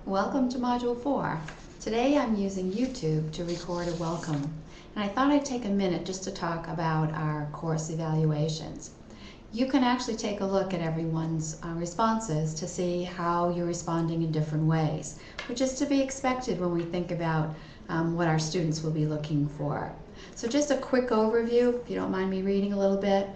Welcome to Module 4. Today I'm using YouTube to record a welcome, and I thought I'd take a minute just to talk about our course evaluations. You can actually take a look at everyone's responses to see how you're responding in different ways, which is to be expected when we think about what our students will be looking for. So just a quick overview, if you don't mind me reading a little bit.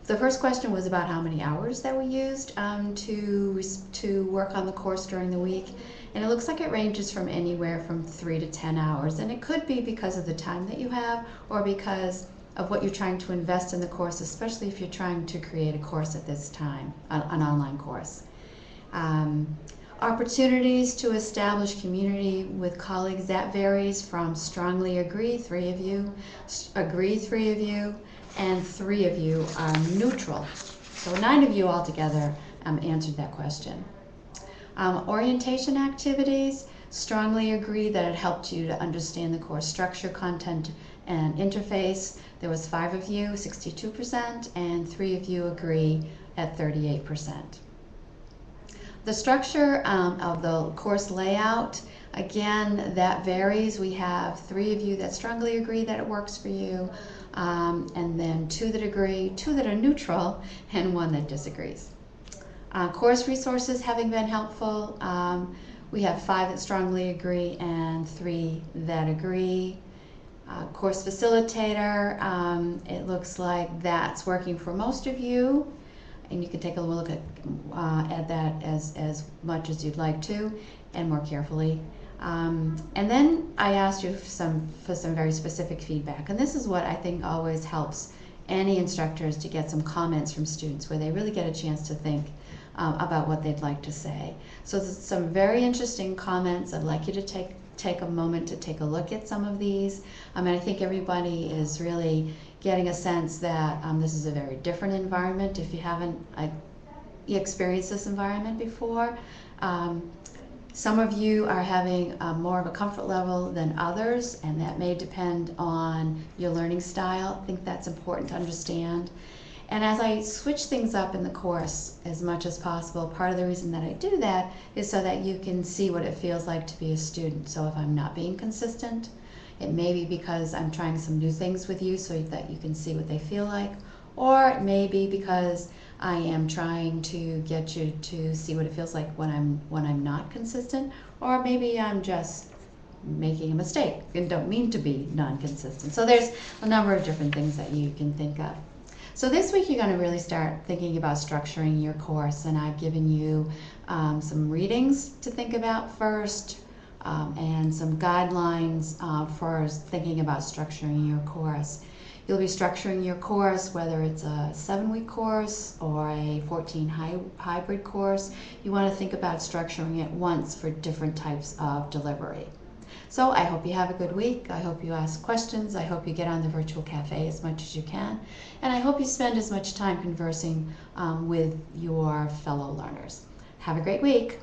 The first question was about how many hours that we used to work on the course during the week, and it looks like it ranges from anywhere from 3 to 10 hours, and it could be because of the time that you have or because of what you're trying to invest in the course, especially if you're trying to create a course at this time, an online course. Opportunities to establish community with colleagues, that varies from strongly agree, 3 of you, agree, 3 of you, and 3 of you are neutral. So 9 of you altogether answered that question. Orientation activities, strongly agree that it helped you to understand the course structure, content, and interface. There was 5 of you, 62%, and 3 of you agree at 38%. The structure of the course layout, again, that varies. We have 3 of you that strongly agree that it works for you, and then 2 that agree, 2 that are neutral, and 1 that disagrees. Course resources having been helpful, we have 5 that strongly agree and 3 that agree. Course facilitator, it looks like that's working for most of you, and you can take a look at that as much as you'd like to and more carefully. And then I asked you for some very specific feedback, and this is what I think always helps any instructors to get some comments from students where they really get a chance to think about what they'd like to say. So there's some very interesting comments. I'd like you to take a moment to take a look at some of these. And I think everybody is really getting a sense that this is a very different environment if you haven't experienced this environment before. Some of you are having more of a comfort level than others, and that may depend on your learning style. I think that's important to understand. And as I switch things up in the course as much as possible, part of the reason that I do that is so that you can see what it feels like to be a student. So if I'm not being consistent, it may be because I'm trying some new things with you so that you can see what they feel like, or it may be because I am trying to get you to see what it feels like when I'm not consistent, or maybe I'm just making a mistake and don't mean to be non-consistent. So there's a number of different things that you can think of. So this week you're going to really start thinking about structuring your course, and I've given you some readings to think about first, and some guidelines for thinking about structuring your course. You'll be structuring your course, whether it's a 7-week course or a 14 hybrid course. You want to think about structuring it once for different types of delivery. So I hope you have a good week. I hope you ask questions. I hope you get on the virtual cafe as much as you can. And I hope you spend as much time conversing with your fellow learners. Have a great week.